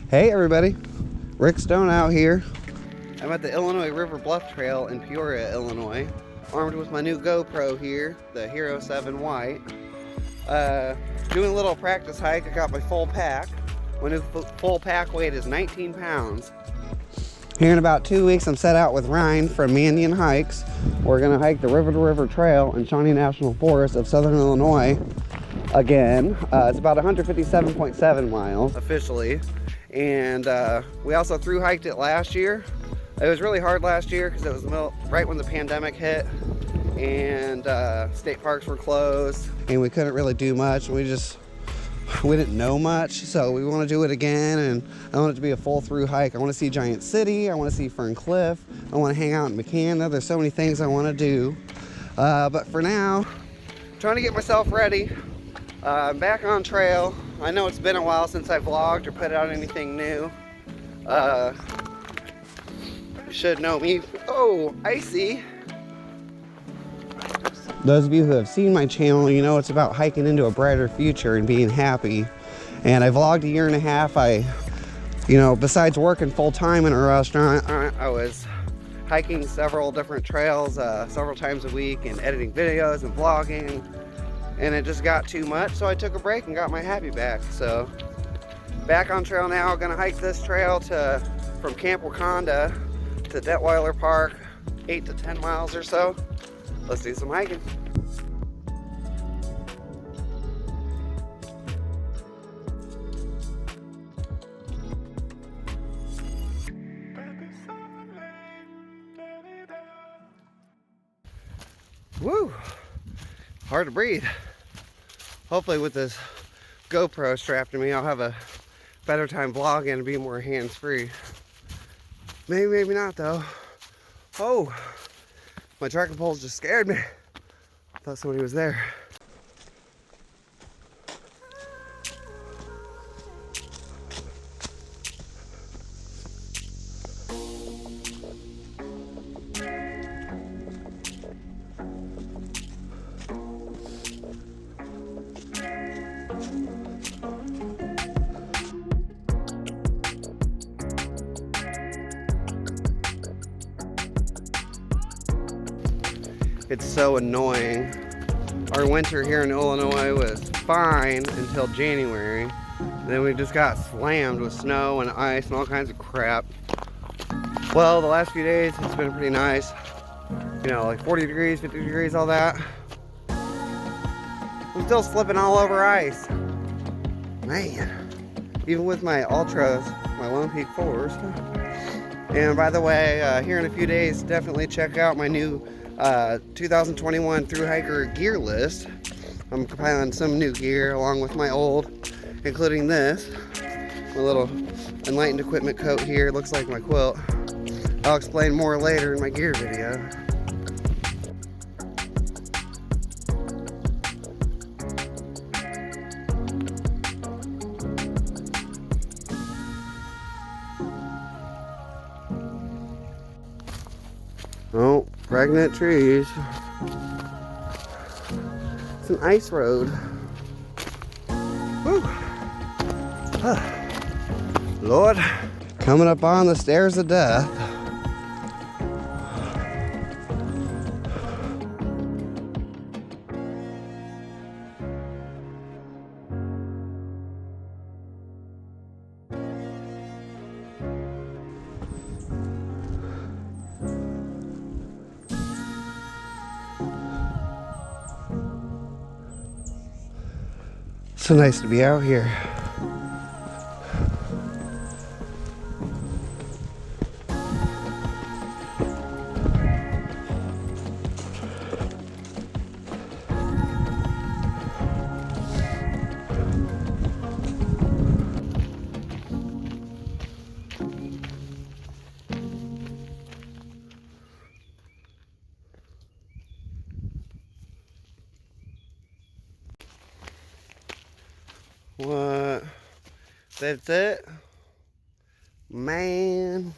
Hey everybody, Rick Stone out here. I'm at the Illinois River Bluff Trail in Peoria, Illinois, armed with my new GoPro here, the Hero 7 White. Doing a little practice hike. I got my full pack. My new full pack weight is 19 pounds. Here in about 2 weeks, I'm set out with Ryan from Mandian Hikes. We're gonna hike the River to River Trail in Shawnee National Forest of Southern Illinois again. It's about 157.7 miles officially. And we also thru-hiked it last year. It was really hard last year because it was right when the pandemic hit and state parks were closed and we couldn't really do much. We didn't know much, so we want to do it again, and I want it to be a full through hike. I want to see Giant City, I want to see Fern Cliff, I want to hang out in McKenna. There's so many things I want to do, but for now, I'm trying to get myself ready. I'm back on trail. I know it's been a while since I vlogged or put out anything new. You should know me. Oh, icy. Those of you who have seen my channel, you know it's about hiking into a brighter future and being happy. And I vlogged a year and a half. Besides working full-time in a restaurant, I was hiking several different trails several times a week and editing videos and vlogging. And it just got too much, so I took a break and got my happy back. So back on trail now. Gonna hike this trail from Camp Wakanda to Detweiler Park, 8 to 10 miles or so. Let's do some hiking. Woo! Hard to breathe. Hopefully with this GoPro strapped to me, I'll have a better time vlogging and be more hands-free. Maybe, maybe not though. Oh, my trekking poles just scared me. I thought somebody was there. It's so annoying. Our winter here in Illinois was fine until January. Then we just got slammed with snow and ice and all kinds of crap. Well, the last few days it's been pretty nice. You know, like 40 degrees, 50 degrees, all that. I'm still slipping all over ice. Man, even with my Ultras, my Lone Peak 4s. And by the way, here in a few days, definitely check out my new 2021 Thru-hiker gear list. I'm compiling some new gear along with my old, including this, my little Enlightened equipment coat here. Looks like my quilt. I'll explain more later in my gear video. Oh, pregnant trees. It's an ice road. Woo. Lord. Coming up on the stairs of death. So nice to be out here. What? That's it? Man.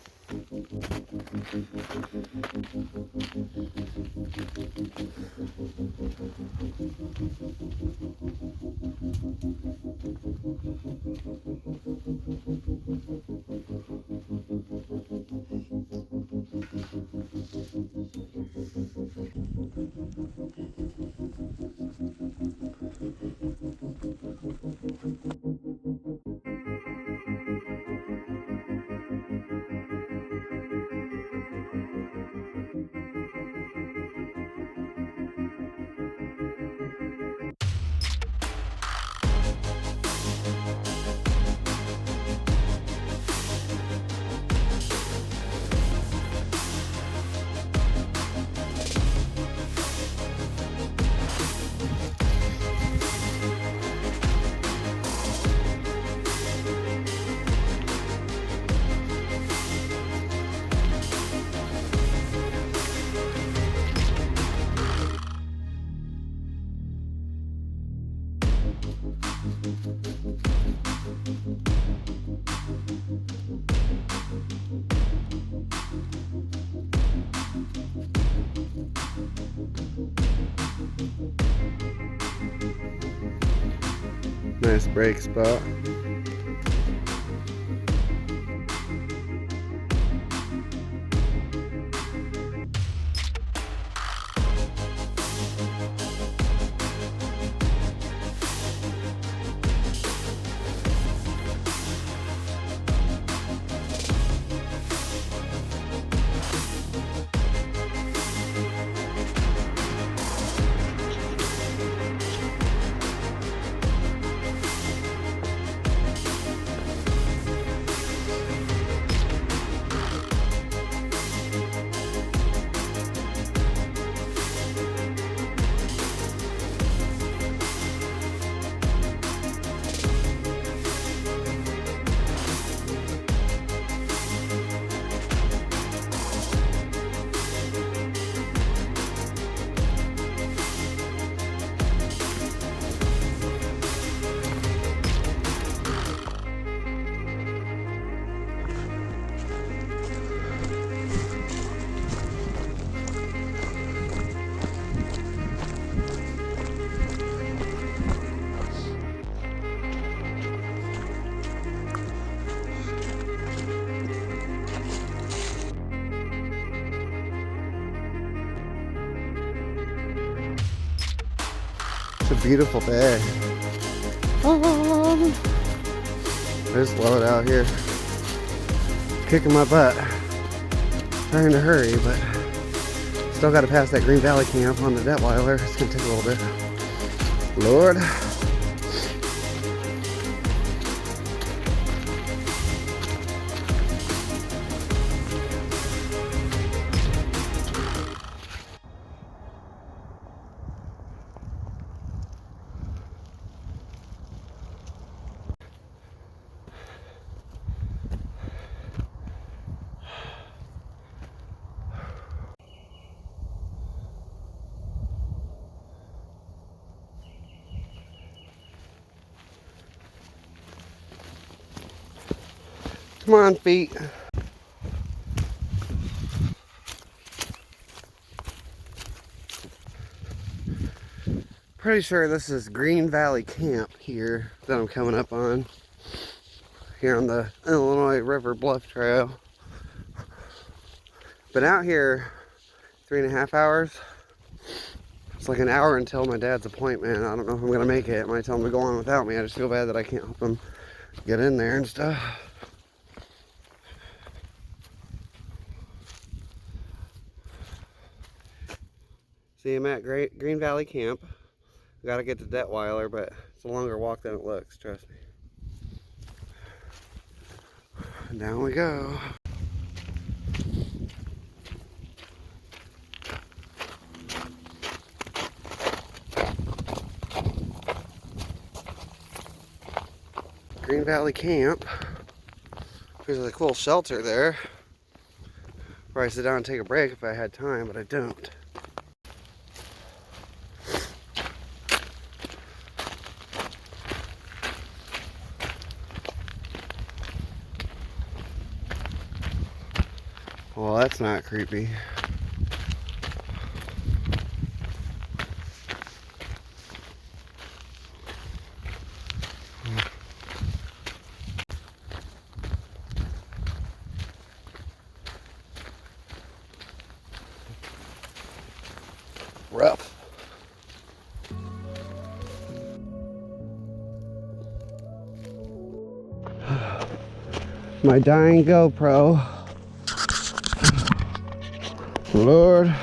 Nice break spot. It's a beautiful day. I just love it out here. Kicking my butt. Trying to hurry, but still got to pass that Green Valley camp on the Detweiler. It's going to take a little bit. Lord. Come on, feet. Pretty sure this is Green Valley Camp here that I'm coming up on. Here on the Illinois River Bluff Trail. Been out here 3.5 hours. It's like an hour until my dad's appointment. I don't know if I'm gonna make it. I might tell him to go on without me. I just feel bad that I can't help him get in there and stuff. See, I'm at Green Valley Camp. Gotta get to Detweiler, but it's It's a longer walk than it looks, trust me. And down we go. Green Valley Camp. There's a cool shelter there. Probably sit down and take a break if I had time, but I don't. Well, that's not creepy. Rough. My dying GoPro. Lord.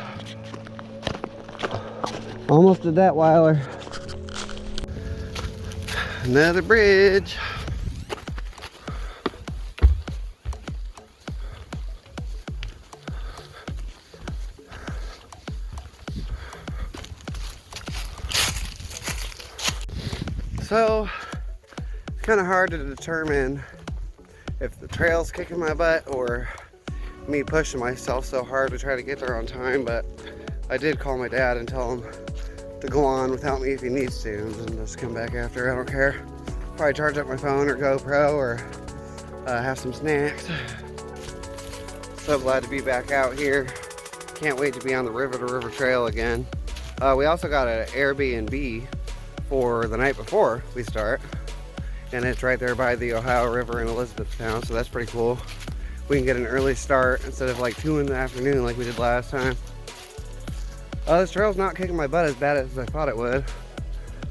Almost a Detweiler. Another bridge. So, it's kind of hard to determine if the trail's kicking my butt or me pushing myself so hard to try to get there on time, but I did call my dad and tell him to go on without me if he needs to and just come back after. I don't care. Probably charge up my phone or GoPro or have some snacks. So glad to be back out here. Can't wait to be on the river to river trail again. We also got an Airbnb for the night before we start, and it's right there by the Ohio River in Elizabethtown, so that's pretty cool. We can get an early start instead of like 2 in the afternoon like we did last time. This trail's not kicking my butt as bad as I thought it would,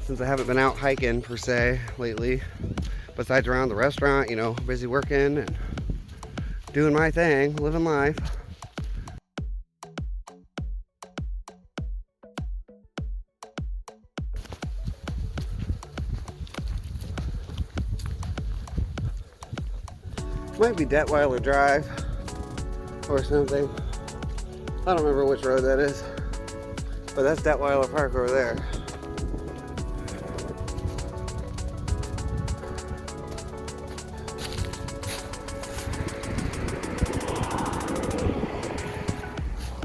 since I haven't been out hiking per se lately, besides around the restaurant, you know, busy working and doing my thing, living life. Might be Detweiler Drive or something. I don't remember which road that is, but that's Detweiler Park over there.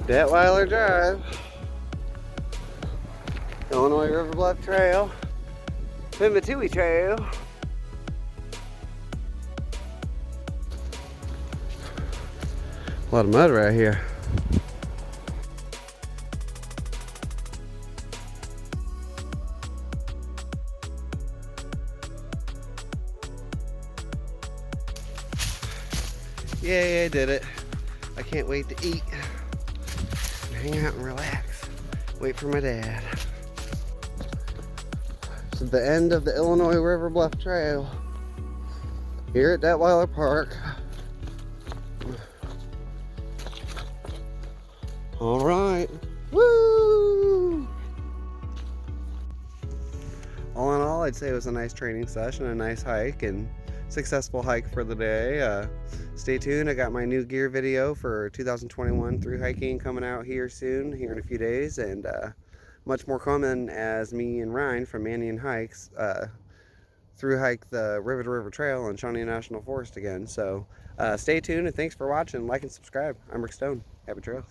Detweiler Drive, Illinois River Bluff Trail, Pimatui Trail. A lot of mud right here. Yay, I did it. I can't wait to eat and hang out and relax. Wait for my dad. This is the end of the Illinois River Bluff Trail here at Detweiler Park. All right, woo! All in all, I'd say it was a nice training session, a nice hike, and successful hike for the day. Stay tuned, I got my new gear video for 2021 through hiking coming out here soon, here in a few days, and much more coming as me and Ryan from Mannion Hikes through hike the River to River Trail in Shawnee National Forest again. So stay tuned and thanks for watching. Like and subscribe. I'm Rick Stone. Happy trails.